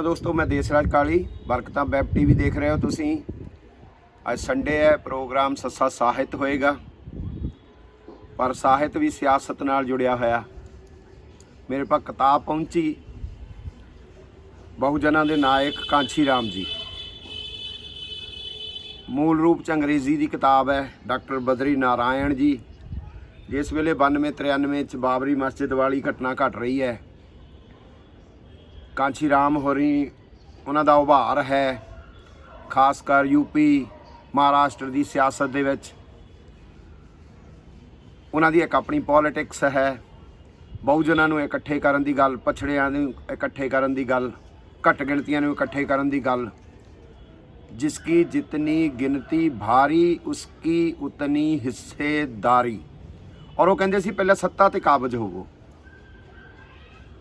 नमस्कार दोस्तों, मैं देसराज काली बरकतां वैब टीवी देख रहे हो तुसीं। आज संडे है, प्रोग्राम सस्सा साहित्य होएगा, पर साहित्य भी सियासत नाल जुड़िया होया। मेरे पास किताब पहुंची बहुजनां दे नायक कांची राम जी। मूल रूप च अंग्रेजी की किताब है। डॉक्टर बद्री नारायण जी जिस वेले 92-93 च बाबरी मस्जिद वाली घटना घट रही है, कांची राम होरी उन्हां दा उभार है, खासकर यूपी महाराष्ट्र की सियासत दे विच उन्हां दी एक अपनी पॉलिटिक्स है। बहुजनां नूं इकट्ठे करन दी गल, पछड़ियां नूं इकट्ठे करन दी गल, घट गिणतियां नूं इकट्ठे करन दी गल। जिसकी जितनी गिनती भारी उसकी उतनी हिस्सेदारी। और वो कहंदे सी पहले सत्ता ते काबज होवो।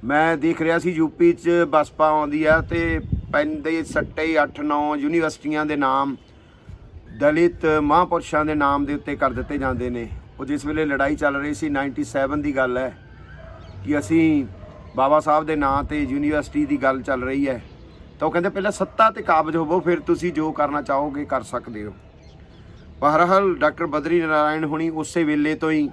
मैं देख रहा सी यूपी च बसपा आउंदी आ ते पैंदे सट्टे 8-9 यूनीवर्सिटियां दे नाम दलित महापुरुषां दे नाम दे उत्ते कर दिते जांदे ने। वो जिस वेले लड़ाई चल रही सी 97 की गल है कि असी बाबा साहब दे नां ते यूनीवर्सिटी की गल चल रही है, तो वो कहंदे पहले सत्ता ते काबज होवो, फिर तुसी जो करना चाहोगे कर सकते हो। बहरहाल डॉक्टर बद्री नारायण हुणी उस वेले तो ही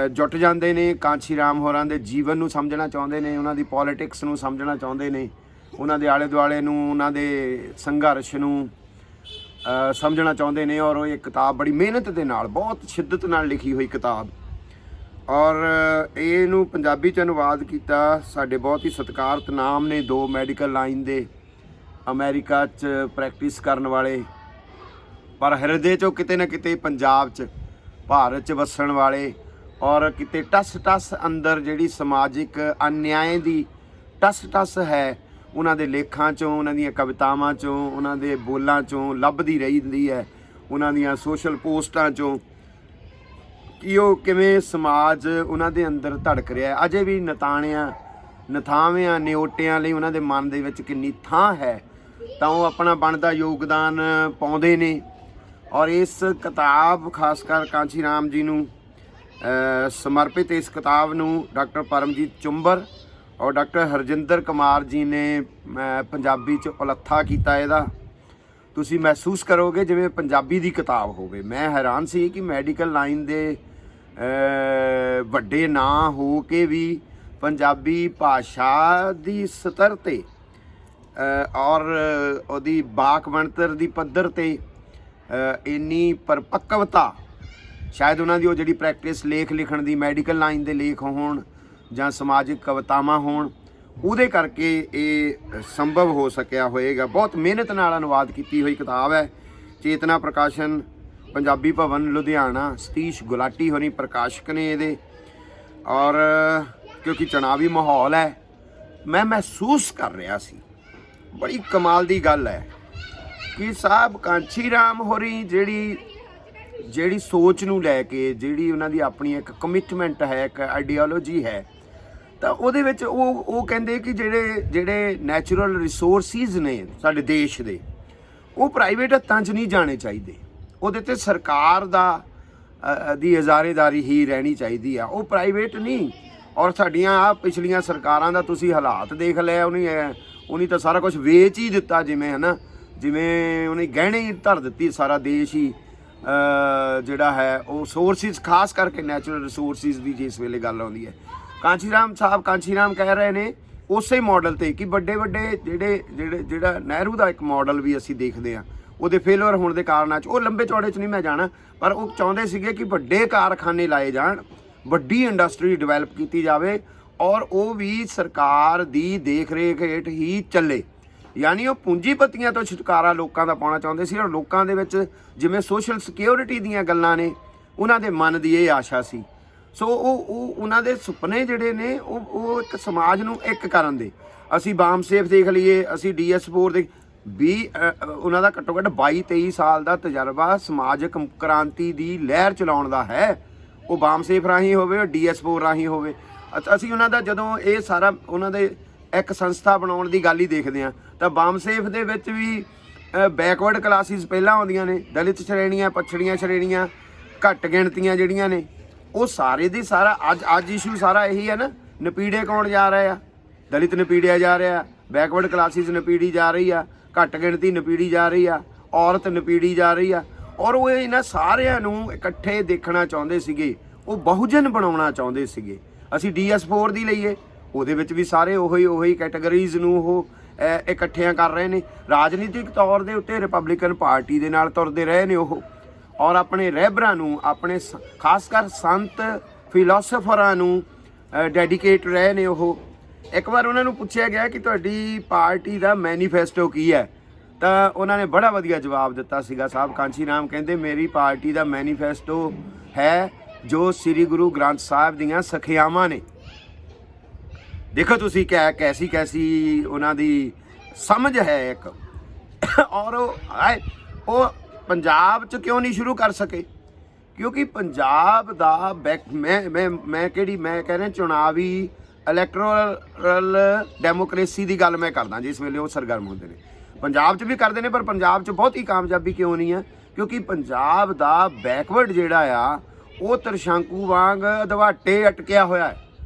जुट जाते हैं। कांची राम होरां दे जीवन नूं समझना चाहुंदे ने, उन्हां दी पॉलिटिक्स नूं समझना चाहुंदे ने, उन्हां दे आले दुआले नूं, उन्हां दे संघर्ष नूं समझना चाहुंदे ने। और ये किताब बड़ी मेहनत दे नाल, बहुत शिद्दत नाल लिखी हुई किताब। और इहनूं पंजाबी च अनुवाद कीता साडे बहुत ही सत्कारत नाम ने, 2 मैडिकल लाइन दे अमेरिका च प्रैक्टिस करन वाले, पर हिरदे चों किते ना किते पंजाब च भारत च वसण वाले, और किते टस टस अंदर जिहड़ी समाजिक अन्याय दी टस टस है उन्हां दे लेखां चों, उन्हां दीआं कवितावां चों, उन्हां दे बोलां चों लभदी रहिंदी है, उन्हां दीआं सोशल पोस्टां चों कि वो किवें समाज उन्हां दे अंदर धड़क रिहा है। अजे भी नथाविਆਂ निओटिਆਂ ਲਈ उन्हां दे मन दे विच किन्नी थां है, तां वो अपना बनदा योगदान पाउंदे ने। और इस किताब खासकर कांची राम जी नूं समर्पित इस किताब नूं डॉक्टर परमजीत चुंबर और डॉक्टर हरजिंदर कुमार जी ने पंजाबी च उलत्था कीता। इहदा तुसीं महसूस करोगे जिवें पंजाबी दी किताब होवे। मैं हैरान सी कि मैडिकल लाइन दे वड्डे नां हो के भी पंजाबी भाषा दी स्तर ते और उहदी बाक बनतर दी पद्धर ते इन्नी परपक्वता, शायद उन्हां दी जिहड़ी प्रैक्टिस लेख लिखण दी, मैडिकल लाइन दे लेख होण जां समाजिक कवितावां होण, उहदे करके ये संभव हो सकिया होएगा। बहुत मेहनत नाल अनुवाद की हुई किताब है। चेतना प्रकाशन, पंजाबी भवन लुधियाना, सतीश गुलाटी होनी प्रकाशक ने ये। और क्योंकि चुनावी माहौल है, मैं महसूस कर रहा सी, बड़ी कमाल दी गल है कि साहब कांची राम होरी ਜਿਹੜੀ सोच ਨੂੰ ਲੈ ਕੇ, ਜਿਹੜੀ ਉਹਨਾਂ ਦੀ ਆਪਣੀ ਇੱਕ ਕਮਿਟਮੈਂਟ ਹੈ, ਇੱਕ ਆਈਡੀਓਲੋਜੀ ਹੈ, ਤਾਂ ਉਹਦੇ ਵਿੱਚ ਉਹ ਕਹਿੰਦੇ ਕਿ ਜਿਹੜੇ ਨੈਚੁਰਲ ਰਿਸੋਰਸਿਸ ਨੇ ਸਾਡੇ ਦੇਸ਼ ਦੇ, ਉਹ ਪ੍ਰਾਈਵੇਟ ਹੱਥਾਂ 'ਚ ਨਹੀਂ ਜਾਣੇ ਚਾਹੀਦੇ। ਉਹਦੇ 'ਤੇ ਸਰਕਾਰ ਦੀ ਇਜ਼ਾਰੇਦਾਰੀ ਹੀ ਰਹਿਣੀ ਚਾਹੀਦੀ ਆ, ਉਹ ਪ੍ਰਾਈਵੇਟ ਨਹੀਂ। ਔਰ ਸਾਡੀਆਂ ਆ ਪਿਛਲੀਆਂ ਸਰਕਾਰਾਂ ਦਾ ਤੁਸੀਂ ਹਾਲਾਤ ਦੇਖ ਲਿਆ, ਉਹਨੇ ਤਾਂ ਸਾਰਾ ਕੁਝ ਵੇਚ ਹੀ ਦਿੱਤਾ, ਜਿਵੇਂ ਹੈ ਨਾ, ਜਿਵੇਂ ਉਹਨੇ ਗਹਿਣੇ ਹੀ ਧਰ ਦਿੱਤੀ ਸਾਰਾ ਦੇਸ਼ ਹੀ। ਜਿਹੜਾ ਹੈ ਉਹ ਸੋਰਸਿਸ, ਖਾਸ ਕਰਕੇ ਨੈਚੁਰਲ ਰਿਸੋਰਸਿਸ ਦੀ ਜਿਸ ਵੇਲੇ ਗੱਲ ਆਉਂਦੀ ਹੈ, ਕਾਂਚੀ ਰਾਮ ਸਾਹਿਬ ਕਾਂਚੀ ਰਾਮ ਕਹਿ ਰਹੇ ਨੇ ਉਸੇ ਮਾਡਲ ਤੇ ਕਿ ਵੱਡੇ ਜਿਹੜਾ ਨਹਿਰੂ ਦਾ ਇੱਕ ਮਾਡਲ ਵੀ ਅਸੀਂ ਦੇਖਦੇ ਹਾਂ, ਉਹਦੇ ਫੇਲਰ ਹੋਣ ਦੇ ਕਾਰਨਾਂ 'ਚ, ਉਹ ਲੰਬੇ ਚੌੜੇ 'ਚ ਨਹੀਂ ਮੈਂ ਜਾਣਾ, ਪਰ ਉਹ ਚਾਹੁੰਦੇ ਸੀਗੇ ਕਿ ਵੱਡੇ ਕਾਰਖਾਨੇ ਲਾਏ ਜਾਣ, ਵੱਡੀ ਇੰਡਸਟਰੀ ਡਿਵੈਲਪ ਕੀਤੀ ਜਾਵੇ, ਔਰ ਉਹ ਵੀ ਸਰਕਾਰ ਦੀ ਦੇਖ ਰੇਖ ਹੇਠ ਹੀ ਚੱਲੇ। यानी वो पूंजीपतियां तो छुटकारा लोगों का पाना चाहते सी। और लोगों के विच जिवें सोशल सिक्योरिटी दीयां गल्लां ने, उन्हां दे मन की ये आशा सी। सो उन्हां दे सुपने जिहड़े ने वो एक समाज नूं एक करन दे। असी बाम सेफ देख लीए, असी DS4 देख भी, उन्हां दा घट्टो घट्ट 22-23 साल का तजर्बा समाजिक क्रांति की लहर चलाउण दा है। वो बाम सेफ राही होवे, DS4 राही होवे। असी उन्हां दा जदों ये सारा उन्हां दे एक संस्था बनाउण दी गल ही देखते हैं, तो बाम सेफ दे विच भी बैकवर्ड क्लासिस पहलां आउंदियां ने, दलित श्रेणियां, पछड़ियां श्रेणियां, घट गिणतियां जिहड़ियां ने, वो सारे दी सारा अज इशू सारा यही है ना। नपीड़े कौन जा रहे हैं? दलित नपीड़िया जा रहा, ਬੈਕਵਰਡ ਕਲਾਸਿਸ ਨਪੀੜੀ ਜਾ ਰਹੀ ਆ, ਘੱਟ ਗਿਣਤੀ ਨਪੀੜੀ ਜਾ ਰਹੀ ਆ, ਔਰਤ ਨਪੀੜੀ ਜਾ ਰਹੀ ਆ। ਔਰ ਉਹ ਇਹਨਾਂ ਸਾਰਿਆਂ ਨੂੰ ਇਕੱਠੇ ਦੇਖਣਾ ਚਾਹੁੰਦੇ ਸੀਗੇ, ਉਹ ਬਹੁਜਨ ਬਣਾਉਣਾ ਚਾਹੁੰਦੇ ਸੀਗੇ। ਅਸੀਂ DS4 ਦੀ ਲਈਏ, ਉਹਦੇ ਵਿੱਚ ਵੀ ਸਾਰੇ ਉਹੀ ਕੈਟਾਗਰੀਜ਼ ਨੂੰ ਉਹ ਇਕੱਠਿਆਂ ਕਰ ਰਹੇ ਨੇ। ਰਾਜਨੀਤਿਕ ਤੌਰ ਦੇ ਉੱਤੇ ਰਿਪਬਲਿਕਨ ਪਾਰਟੀ ਦੇ ਨਾਲ ਤੁਰਦੇ ਰਹੇ ਨੇ ਉਹ, ਔਰ ਆਪਣੇ ਰਹਿਬਰਾਂ ਨੂੰ, ਆਪਣੇ ਖਾਸ ਕਰ ਸੰਤ ਫਿਲਾਸਫਰਾਂ ਨੂੰ ਡੈਡੀਕੇਟ ਰਹੇ ਨੇ ਉਹ। ਇੱਕ ਵਾਰ ਉਹਨਾਂ ਨੂੰ ਪੁੱਛਿਆ ਗਿਆ ਕਿ ਤੁਹਾਡੀ ਪਾਰਟੀ ਦਾ ਮੈਨੀਫੈਸਟੋ ਕੀ ਹੈ, ਤਾਂ ਉਹਨਾਂ ਨੇ ਬੜਾ ਵਧੀਆ ਜਵਾਬ ਦਿੱਤਾ ਸੀਗਾ। ਸਾਹਿਬ ਕਾਂਚੀ ਰਾਮ ਕਹਿੰਦੇ ਮੇਰੀ ਪਾਰਟੀ ਦਾ ਮੈਨੀਫੈਸਟੋ ਹੈ ਜੋ ਸ੍ਰੀ ਗੁਰੂ ਗ੍ਰੰਥ ਸਾਹਿਬ ਦੀਆਂ ਸਿੱਖਿਆਵਾਂ ਨੇ। ਦੇਖੋ ਤੁਸੀਂ ਕੈਸੀ ਉਹਨਾਂ ਦੀ ਸਮਝ ਹੈ ਇੱਕ। ਔਰ ਉਹ ਪੰਜਾਬ 'ਚ ਕਿਉਂ ਨਹੀਂ ਸ਼ੁਰੂ ਕਰ ਸਕੇ? ਕਿਉਂਕਿ ਪੰਜਾਬ ਦਾ ਮੈਂ ਕਹਿ ਰਿਹਾ ਚੁਣਾਵੀ ਇਲੈਕਟੋਰਲ ਡੈਮੋਕ੍ਰੇਸੀ ਦੀ ਗੱਲ ਮੈਂ ਕਰਦਾ, ਜਿਸ ਵੇਲੇ ਉਹ ਸਰਗਰਮ ਹੁੰਦੇ ਨੇ। ਪੰਜਾਬ 'ਚ ਵੀ ਕਰਦੇ ਨੇ, ਪਰ ਪੰਜਾਬ 'ਚ ਬਹੁਤੀ ਕਾਮਯਾਬੀ ਕਿਉਂ ਨਹੀਂ ਹੈ? ਕਿਉਂਕਿ ਪੰਜਾਬ ਦਾ ਬੈਕਵਰਡ ਜਿਹੜਾ ਆ ਉਹ ਤਰਸ਼ਾਂਕੂ ਵਾਂਗ ਦਵਾਟੇ ਅਟਕਿਆ ਹੋਇਆ ਹੈ।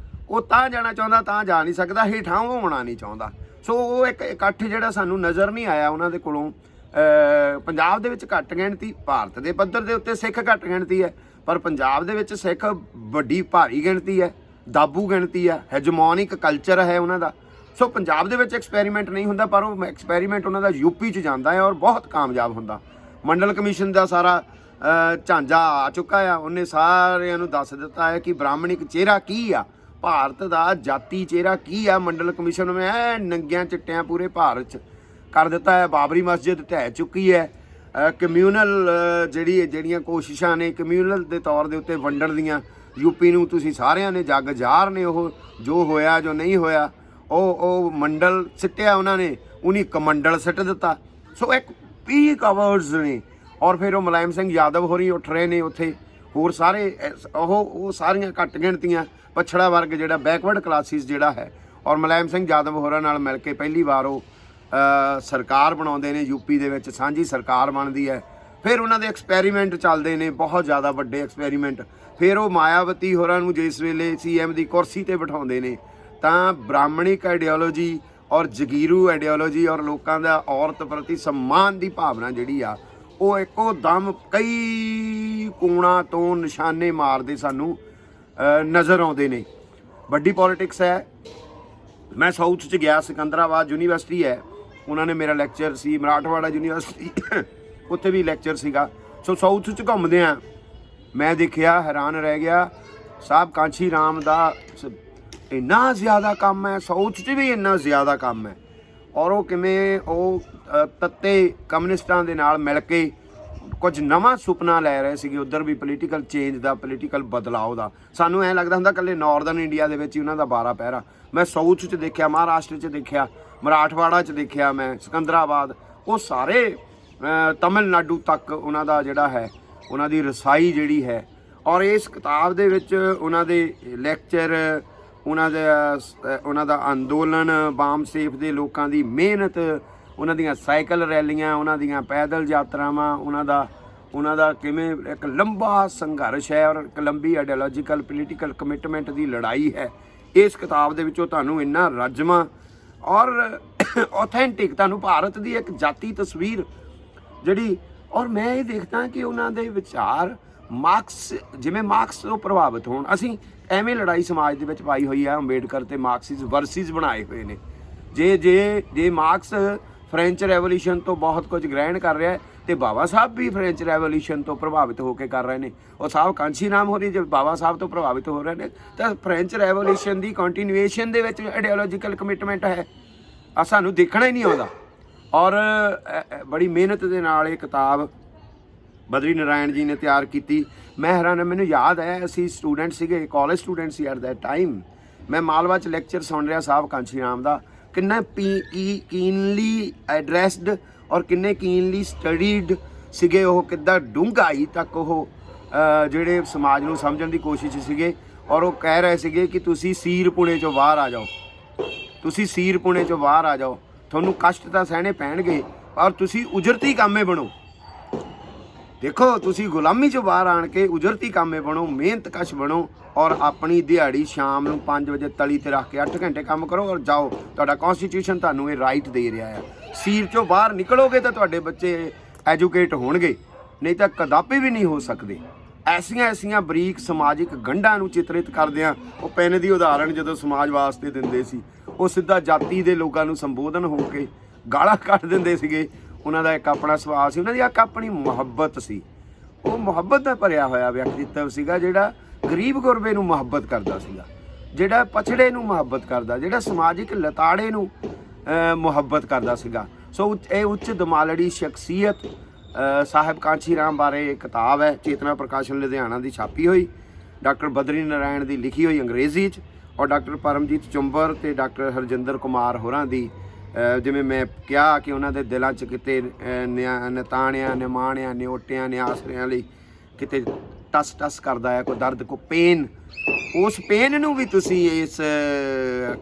ਉਹ ਤਾਂ ਜਾਣਾ ਚਾਹੁੰਦਾ ਤਾਂ ਜਾ ਨਹੀਂ ਸਕਦਾ, ਹੇਠਾਂ ਉਹ ਹੋਣਾ ਨਹੀਂ ਚਾਹੁੰਦਾ। ਸੋ ਉਹ ਇੱਕ ਇਕੱਠ ਜਿਹੜਾ ਸਾਨੂੰ ਨਜ਼ਰ ਨਹੀਂ ਆਇਆ ਉਹਨਾਂ ਦੇ ਕੋਲੋਂ। ਪੰਜਾਬ ਦੇ ਵਿੱਚ ਘੱਟ ਗਿਣਤੀ, ਭਾਰਤ ਦੇ ਪੱਧਰ ਦੇ ਉੱਤੇ ਸਿੱਖ ਘੱਟ ਗਿਣਤੀ ਹੈ, ਪਰ ਪੰਜਾਬ ਦੇ ਵਿੱਚ ਸਿੱਖ ਵੱਡੀ ਭਾਰੀ ਗਿਣਤੀ ਹੈ, ਦਾਬੂ ਗਿਣਤੀ ਹੈ, ਹੈਜਮੋਨਿਕ ਕਲਚਰ ਹੈ ਉਹਨਾਂ ਦਾ। ਸੋ ਪੰਜਾਬ ਦੇ ਵਿੱਚ ਐਕਸਪੈਰੀਮੈਂਟ ਨਹੀਂ ਹੁੰਦਾ, ਪਰ ਉਹ ਐਕਸਪੈਰੀਮੈਂਟ ਉਹਨਾਂ ਦਾ ਯੂਪੀ 'ਚ ਜਾਂਦਾ ਹੈ ਔਰ ਬਹੁਤ ਕਾਮਯਾਬ ਹੁੰਦਾ। ਮੰਡਲ ਕਮਿਸ਼ਨ ਦਾ ਸਾਰਾ ਝਾਂਜਾ ਆ ਚੁੱਕਾ ਆ, ਉਹਨੇ ਸਾਰਿਆਂ ਨੂੰ ਦੱਸ ਦਿੱਤਾ ਹੈ ਕਿ ਬ੍ਰਾਹਮਣਿਕ ਚਿਹਰਾ ਕੀ ਆ, ਭਾਰਤ ਦਾ ਜਾਤੀ ਚਿਹਰਾ ਕੀ ਆ। ਮੰਡਲ ਕਮਿਸ਼ਨ ਨੇ ਨੰਗਿਆਂ ਚਿੱਟਿਆਂ ਪੂਰੇ ਭਾਰਤ 'ਚ ਕਰ ਦਿੱਤਾ ਹੈ। ਬਾਬਰੀ ਮਸਜਿਦ ਢਹਿ ਚੁੱਕੀ ਹੈ। ਕਮਿਊਨਲ ਜਿਹੜੀਆਂ ਕੋਸ਼ਿਸ਼ਾਂ ਨੇ ਕਮਿਊਨਲ ਦੇ ਤੌਰ ਦੇ ਉੱਤੇ ਵੰਡਣ ਦੀਆਂ, ਯੂਪੀ ਨੂੰ ਤੁਸੀਂ ਸਾਰਿਆਂ ਨੇ ਜੱਗ ਜ਼ਾਹਰ ਨੇ ਉਹ ਜੋ ਹੋਇਆ ਜੋ ਨਹੀਂ ਹੋਇਆ। ਉਹ ਮੰਡਲ ਸਿੱਟਿਆ ਉਹਨਾਂ ਨੇ, ਉਹਨੀ ਕਮੰਡਲ ਸਿੱਟ ਦਿੱਤਾ। ਸੋ ਇੱਕ ਪੀਕ ਆਵਰਸ ਨੇ। ਔਰ ਫਿਰ ਉਹ ਮੁਲਾਇਮ ਸਿੰਘ ਯਾਦਵ ਹੋਰੀ ਉੱਠ ਰਹੇ ਨੇ ਉੱਥੇ, ਹੋਰ ਸਾਰੇ ਉਹ ਸਾਰੀਆਂ ਘੱਟ ਗਿਣਤੀਆਂ, ਪਛੜਾ ਵਰਗ ਜਿਹੜਾ ਬੈਕਵਰਡ ਕਲਾਸਿਸ ਜਿਹੜਾ ਹੈ। ਔਰ ਮੁਲਾਇਮ ਸਿੰਘ ਯਾਦਵ ਹੋਰਾਂ ਨਾਲ ਮਿਲ ਕੇ ਪਹਿਲੀ ਵਾਰ ਉਹ ਸਰਕਾਰ ਬਣਾਉਂਦੇ ਨੇ, ਯੂਪੀ ਦੇ ਵਿੱਚ ਸਾਂਝੀ ਸਰਕਾਰ ਬਣਦੀ ਹੈ। ਫਿਰ ਉਹਨਾਂ ਦੇ ਐਕਸਪੈਰੀਮੈਂਟ ਚੱਲਦੇ ਨੇ, ਬਹੁਤ ਜ਼ਿਆਦਾ ਵੱਡੇ ਐਕਸਪੈਰੀਮੈਂਟ। ਫਿਰ ਉਹ ਮਾਇਆਵਤੀ ਹੋਰਾਂ ਨੂੰ ਜਿਸ ਵੇਲੇ CM ਦੀ ਕੁਰਸੀ 'ਤੇ ਬਿਠਾਉਂਦੇ ਨੇ, ਤਾਂ ਬ੍ਰਾਹਮਣਿਕ ਆਈਡੀਓਲੋਜੀ ਔਰ ਜਗੀਰੂ ਆਈਡੀਓਲੋਜੀ ਔਰ ਲੋਕਾਂ ਦਾ ਔਰਤ ਪ੍ਰਤੀ ਸਨਮਾਨ ਦੀ ਭਾਵਨਾ ਜਿਹੜੀ ਆ, ਉਹ ਇੱਕੋ ਦਮ ਕਈ ਕੋਣਾਂ ਤੋਂ ਨਿਸ਼ਾਨੇ ਮਾਰਦੇ ਸਾਨੂੰ ਨਜ਼ਰ ਆਉਂਦੇ ਨੇ। ਵੱਡੀ ਪੋਲੀਟਿਕਸ ਹੈ। ਮੈਂ ਸਾਊਥ 'ਚ ਗਿਆ, ਸਿਕੰਦਰਾਬਾਦ ਯੂਨੀਵਰਸਿਟੀ ਹੈ, ਉਹਨਾਂ ਨੇ ਮੇਰਾ ਲੈਕਚਰ ਸੀ। ਮਰਾਠਵਾੜਾ ਯੂਨੀਵਰਸਿਟੀ ਉੱਥੇ ਵੀ ਲੈਕਚਰ ਸੀਗਾ। ਸੋ ਸਾਊਥ 'ਚ ਘੁੰਮਦੇ ਹਾਂ, ਮੈਂ ਦੇਖਿਆ, ਹੈਰਾਨ ਰਹਿ ਗਿਆ। ਸਾਹਿਬ ਕਾਂਚੀ ਰਾਮ ਦਾ ਇੰਨਾ ਜ਼ਿਆਦਾ ਕੰਮ ਹੈ, ਸਾਊਥ 'ਚ ਵੀ ਇੰਨਾ ਜ਼ਿਆਦਾ ਕੰਮ ਹੈ। ਔਰ ਉਹ ਕਿਵੇਂ ਉਹ ਤੱਤੇ ਕਮਿਊਨਿਸਟਾਂ ਦੇ ਨਾਲ ਮਿਲ ਕੇ ਕੁਝ ਨਵਾਂ ਸੁਪਨਾ ਲੈ ਰਹੇ ਸੀਗੇ, ਉੱਧਰ ਵੀ ਪੋਲੀਟੀਕਲ ਚੇਂਜ ਦਾ, ਪੋਲੀਟੀਕਲ ਬਦਲਾਅ ਦਾ। ਸਾਨੂੰ ਐਂ ਲੱਗਦਾ ਹੁੰਦਾ ਇਕੱਲੇ ਨਾਰਦਰਨ ਇੰਡੀਆ ਦੇ ਵਿੱਚ ਹੀ ਉਹਨਾਂ ਦਾ 12 ਪਹਿਰਾ। ਮੈਂ ਸਾਊਥ 'ਚ ਦੇਖਿਆ, ਮਹਾਰਾਸ਼ਟਰ 'ਚ ਦੇਖਿਆ, ਮਰਾਠਵਾੜਾ 'ਚ ਦੇਖਿਆ, ਮੈਂ ਸਿਕੰਦਰਾਬਾਦ, ਉਹ ਸਾਰੇ ਤਮਿਲਨਾਡੂ ਤੱਕ ਉਹਨਾਂ ਦਾ ਜਿਹੜਾ ਹੈ, ਉਹਨਾਂ ਦੀ ਰਸਾਈ ਜਿਹੜੀ ਹੈ। ਔਰ ਇਸ ਕਿਤਾਬ ਦੇ ਵਿੱਚ ਉਹਨਾਂ ਦੇ ਲੈਕਚਰ, ਉਹਨਾਂ ਦਾ ਅੰਦੋਲਨ, ਬਾਮ ਸੇਫ ਦੇ ਲੋਕਾਂ ਦੀ ਮਿਹਨਤ, ਉਹਨਾਂ ਦੀਆਂ ਸਾਈਕਲ ਰੈਲੀਆਂ, ਉਹਨਾਂ ਦੀਆਂ ਪੈਦਲ ਯਾਤਰਾਵਾਂ, ਉਹਨਾਂ ਦਾ ਕਿਵੇਂ ਇੱਕ ਲੰਬਾ ਸੰਘਰਸ਼ ਹੈ ਔਰ ਇੱਕ ਲੰਬੀ ਆਈਡੀਓਲੋਜੀਕਲ ਪੋਲੀਟੀਕਲ ਕਮਿਟਮੈਂਟ ਦੀ ਲੜਾਈ ਹੈ। ਇਸ ਕਿਤਾਬ ਦੇ ਵਿੱਚੋਂ ਤੁਹਾਨੂੰ ਇੰਨਾ ਰਾਜਮਾ ਔਰ ਆਥੈਂਟਿਕ ਤੁਹਾਨੂੰ ਭਾਰਤ ਦੀ ਇੱਕ ਜਾਤੀ ਤਸਵੀਰ ਜਿਹੜੀ। ਔਰ ਮੈਂ ਇਹ ਦੇਖਦਾ ਕਿ ਉਹਨਾਂ ਦੇ ਵਿਚਾਰ ਮਾਰਕਸ ਤੋਂ ਪ੍ਰਭਾਵਿਤ ਹੋਣ। ਅਸੀਂ ਐਵੇਂ ਲੜਾਈ ਸਮਾਜ ਦੇ ਵਿੱਚ ਪਾਈ ਹੋਈ ਹੈ, ਅੰਬੇਡਕਰ ਤੇ ਮਾਰਕਸਿਸ ਵਰਸਿਸ ਬਣਾਏ ਹੋਏ ਨੇ। ਜੇ ਮਾਰਕਸ ਫ੍ਰੈਂਚ ਰੈਵੋਲੂਸ਼ਨ ਤੋਂ ਬਹੁਤ ਕੁਝ ਗ੍ਰਹਿਣ ਕਰ ਰਿਹਾ ਹੈ, ਤੇ ਬਾਬਾ ਸਾਹਿਬ ਵੀ ਫ੍ਰੈਂਚ ਰੈਵੋਲੂਸ਼ਨ ਤੋਂ ਪ੍ਰਭਾਵਿਤ ਹੋ ਕੇ ਕਰ ਰਹੇ ਨੇ। ਉਹ ਸਾਹਿਬ ਕਾਂਚੀ ਰਾਮ ਹੋਰੀ ਜੇ ਬਾਬਾ ਸਾਹਿਬ ਤੋਂ ਪ੍ਰਭਾਵਿਤ ਹੋ ਰਹੇ ਨੇ, ਤਾਂ ਫ੍ਰੈਂਚ ਰੈਵੋਲੂਸ਼ਨ ਦੀ ਕੰਟੀਨਿਊਏਸ਼ਨ ਦੇ ਵਿੱਚ ਆਈਡੀਓਲੋਜੀਕਲ ਕਮਿਟਮੈਂਟ ਹੈ। ਸਾਨੂੰ ਦੇਖਣਾ ਹੀ ਨਹੀਂ ਆਉਂਦਾ। ਔਰ ਬੜੀ ਮਿਹਨਤ ਦੇ ਨਾਲ ਇਹ ਕਿਤਾਬ ਬਦਰੀ ਨਾਰਾਇਣ ਜੀ ਨੇ ਤਿਆਰ ਕੀਤੀ। ਮੈਂ ਹੈਰਾਨ, ਮੈਨੂੰ ਯਾਦ ਹੈ ਅਸੀਂ ਸਟੂਡੈਂਟ ਸੀਗੇ, college student C at that time. ਮੈਂ ਮਾਲਵਾ 'ਚ ਲੈਕਚਰ ਸੁਣ ਰਿਹਾ ਸਾਹਿਬ ਕਾਂਚੀ ਰਾਮ ਦਾ, ਕਿੰਨਾ ਕੀਨਲੀ ਐਡਰੈਸਡ ਔਰ ਕਿੰਨੇ ਕੀਨਲੀ ਸਟੱਡੀਡ ਸੀਗੇ ਉਹ, ਕਿੱਦਾਂ ਡੂੰਘਾਈ ਤੱਕ ਉਹ ਜਿਹੜੇ ਸਮਾਜ ਨੂੰ ਸਮਝਣ ਦੀ ਕੋਸ਼ਿਸ਼ ਸੀਗੇ। ਔਰ ਉਹ ਕਹਿ ਰਹੇ ਸੀਗੇ ਕਿ ਤੁਸੀਂ ਸੀਰ ਪੁਣੇ 'ਚੋਂ ਬਾਹਰ ਆ ਜਾਓ, ਤੁਸੀਂ ਸੀਰ ਪੁਣੇ 'ਚੋਂ ਬਾਹਰ ਆ ਜਾਓ, ਤੁਹਾਨੂੰ ਕਸ਼ਟ ਤਾਂ ਸਹਿਣੇ ਪੈਣਗੇ, ਪਰ ਤੁਸੀਂ ਉਜਰਤੀ ਕਾਮੇ ਬਣੋ। देखो तुसी गुलामी चों बाहर आण के उजरती कामे बनो, मेहनतकश बनो और अपनी दिहाड़ी शाम नूं 5 वजे तली ते रख के 8 घंटे काम करो और जाओ। तुहाडा कॉन्स्टिट्यूशन तुहानूं ये राइट दे रहा है। सीर चों बाहर निकलोगे तो तुहाडे बच्चे एजुकेट होणगे, नहीं तो कदापि भी नहीं हो सकते। ऐसियां ऐसियां बरीक समाजिक गंढां नूं चित्रित करदिआं ਉਹ ਪੈਨ ਦੀ ਉਦਾਹਰਣ ਜਦੋਂ ਸਮਾਜ ਵਾਸਤੇ ਦਿੰਦੇ ਸੀ, ਉਹ ਸਿੱਧਾ ਜਾਤੀ ਦੇ ਲੋਕਾਂ ਨੂੰ ਸੰਬੋਧਨ ਹੋ ਕੇ ਗਾਲਾਂ ਕੱਢ ਦਿੰਦੇ ਸੀਗੇ। ਉਹਨਾਂ ਦਾ ਇੱਕ ਆਪਣਾ ਸੁਭਾਅ ਸੀ, ਉਹਨਾਂ ਦੀ ਇੱਕ ਆਪਣੀ ਮੁਹੱਬਤ ਸੀ। ਉਹ ਮੁਹੱਬਤ ਦਾ ਭਰਿਆ ਹੋਇਆ ਵਿਅਕਤੀਤਵ ਸੀਗਾ, ਜਿਹੜਾ ਗਰੀਬ ਗੁਰਬੇ ਨੂੰ ਮੁਹੱਬਤ ਕਰਦਾ ਸੀਗਾ, ਜਿਹੜਾ ਪਛੜੇ ਨੂੰ ਮੁਹੱਬਤ ਕਰਦਾ, ਜਿਹੜਾ ਸਮਾਜਿਕ ਲਤਾੜੇ ਨੂੰ ਮੁਹੱਬਤ ਕਰਦਾ ਸੀਗਾ। ਸੋ ਇਹ ਉੱਚ ਦਮਾਲੜੀ ਸ਼ਖਸੀਅਤ ਸਾਹਿਬ ਕਾਂਚੀ ਰਾਮ ਬਾਰੇ ਕਿਤਾਬ ਹੈ, ਚੇਤਨਾ ਪ੍ਰਕਾਸ਼ਨ ਲੁਧਿਆਣਾ ਦੀ ਛਾਪੀ ਹੋਈ, ਡਾਕਟਰ ਬਦਰੀ ਨਾਰਾਇਣ ਦੀ ਲਿਖੀ ਹੋਈ ਅੰਗਰੇਜ਼ੀ 'ਚ, ਔਰ ਡਾਕਟਰ ਪਰਮਜੀਤ ਚੁੰਬਰ ਤੇ ਡਾਕਟਰ ਹਰਜਿੰਦਰ ਕੁਮਾਰ ਹੋਰਾਂ ਦੀ ਜਿਵੇਂ ਮੈਂ ਕਿਹਾ ਕਿ ਉਹਨਾਂ ਦੇ ਦਿਲਾਂ 'ਚ ਕਿਤੇ ਨਿਤਾਣਿਆਂ, ਨਿਮਾਣਿਆਂ, ਨਿਓਟਿਆਂ, ਨਿਆਸਰਿਆਂ ਲਈ ਕਿਤੇ ਟਸ ਟਸ ਕਰਦਾ ਹੈ ਕੋਈ ਦਰਦ, ਕੋਈ ਪੇਨ। ਉਸ ਪੇਨ ਨੂੰ ਵੀ ਤੁਸੀਂ ਇਸ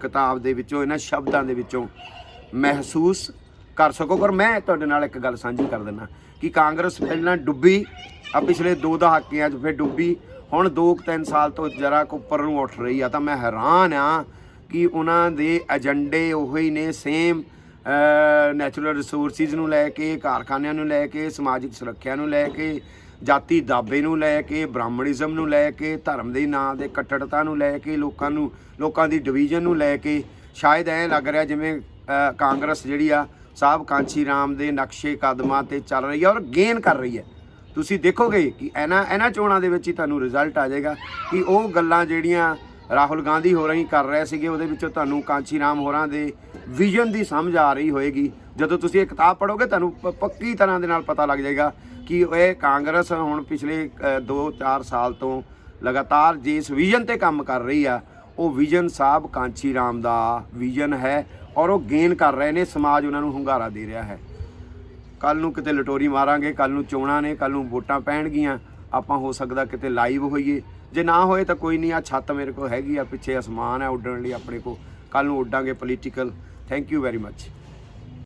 ਕਿਤਾਬ ਦੇ ਵਿੱਚੋਂ, ਇਹਨਾਂ ਸ਼ਬਦਾਂ ਦੇ ਵਿੱਚੋਂ ਮਹਿਸੂਸ ਕਰ ਸਕੋ। ਪਰ ਮੈਂ ਤੁਹਾਡੇ ਨਾਲ ਇੱਕ ਗੱਲ ਸਾਂਝੀ ਕਰ ਦਿੰਦਾ ਕਿ ਕਾਂਗਰਸ ਪਹਿਲਾਂ ਡੁੱਬੀ, ਆ ਪਿਛਲੇ 2 ਦਹਾਕਿਆਂ 'ਚ ਫਿਰ ਡੁੱਬੀ, ਹੁਣ 2-3 ਸਾਲ ਤੋਂ ਜਰਾ ਕੁ ਉੱਪਰ ਨੂੰ ਉੱਠ ਰਹੀ ਆ। ਤਾਂ ਮੈਂ ਹੈਰਾਨ ਆ ਕਿ ਉਹਨਾਂ ਦੇ ਏਜੰਡੇ ਉਹੀ ਨੇ ਸੇਮ, ਨੈਚੁਰਲ ਰਿਸੋਰਸਿਸ ਨੂੰ ਲੈ ਕੇ, ਕਾਰਖਾਨਿਆਂ ਨੂੰ ਲੈ ਕੇ, ਸਮਾਜਿਕ ਸੁਰੱਖਿਆ ਨੂੰ ਲੈ ਕੇ, ਜਾਤੀ ਦਾਬੇ ਨੂੰ ਲੈ ਕੇ, ਬ੍ਰਾਹਮਣਿਜ਼ਮ ਨੂੰ ਲੈ ਕੇ, ਧਰਮ ਦੇ ਨਾਂ ਦੇ ਕੱਟੜਤਾ ਨੂੰ ਲੈ ਕੇ, ਲੋਕਾਂ ਦੀ ਡਿਵੀਜ਼ਨ ਨੂੰ ਲੈ ਕੇ। ਸ਼ਾਇਦ ਐਂ ਲੱਗ ਰਿਹਾ ਜਿਵੇਂ ਕਾਂਗਰਸ ਜਿਹੜੀ ਆ ਸਾਹਿਬ ਕਾਂਚੀ ਰਾਮ ਦੇ ਨਕਸ਼ੇ ਕਦਮਾਂ 'ਤੇ ਚੱਲ ਰਹੀ ਹੈ ਔਰ ਗੇਨ ਕਰ ਰਹੀ ਹੈ। ਤੁਸੀਂ ਦੇਖੋਗੇ ਕਿ ਇਹਨਾਂ ਚੋਣਾਂ ਦੇ ਵਿੱਚ ਹੀ ਤੁਹਾਨੂੰ ਰਿਜ਼ਲਟ ਆ ਜਾਏਗਾ ਕਿ ਉਹ ਗੱਲਾਂ ਜਿਹੜੀਆਂ ਰਾਹੁਲ ਗਾਂਧੀ ਹੋਰਾਂ ਹੀ ਕਰ ਰਹੇ ਸੀਗੇ, ਉਹਦੇ ਵਿੱਚੋਂ ਤੁਹਾਨੂੰ ਕਾਂਚੀ ਰਾਮ ਹੋਰਾਂ ਦੇ ਵਿਜ਼ਨ ਦੀ ਸਮਝ ਆ ਰਹੀ ਹੋਏਗੀ। ਜਦੋਂ ਤੁਸੀਂ ਇਹ ਕਿਤਾਬ ਪੜ੍ਹੋਗੇ ਤੁਹਾਨੂੰ ਪੱਕੀ ਤਰ੍ਹਾਂ ਦੇ ਨਾਲ ਪਤਾ ਲੱਗ ਜਾਏਗਾ ਕਿ ਇਹ ਕਾਂਗਰਸ ਹੁਣ ਪਿਛਲੇ 2-4 ਸਾਲ ਤੋਂ ਲਗਾਤਾਰ ਜਿਸ ਵਿਜ਼ਨ 'ਤੇ ਕੰਮ ਕਰ ਰਹੀ ਆ, ਉਹ ਵਿਜ਼ਨ ਸਾਹਿਬ ਕਾਂਚੀ ਰਾਮ ਦਾ ਵਿਜ਼ਨ ਹੈ ਔਰ ਉਹ ਗੇਨ ਕਰ ਰਹੇ ਨੇ। ਸਮਾਜ ਉਹਨਾਂ ਨੂੰ ਹੁੰਗਾਰਾ ਦੇ ਰਿਹਾ ਹੈ। ਕੱਲ੍ਹ ਨੂੰ ਕਿਤੇ ਲਟੋਰੀ ਮਾਰਾਂਗੇ, ਕੱਲ੍ਹ ਨੂੰ ਚੋਣਾਂ ਨੇ, ਕੱਲ੍ਹ ਨੂੰ ਵੋਟਾਂ ਪੈਣਗੀਆਂ, ਆਪਾਂ ਹੋ ਸਕਦਾ ਕਿਤੇ ਲਾਈਵ ਹੋਈਏ, ਜੇ ਨਾ ਹੋਏ ਤਾਂ ਕੋਈ ਨਹੀਂ। ਆ ਛੱਤ ਮੇਰੇ ਕੋਲ ਹੈਗੀ ਆ, ਪਿੱਛੇ ਅਸਮਾਨ ਹੈ ਉੱਡਣ ਲਈ ਆਪਣੇ ਕੋਲ, ਕੱਲ੍ਹ ਨੂੰ ਉੱਡਾਂਗੇ political. Thank you very much.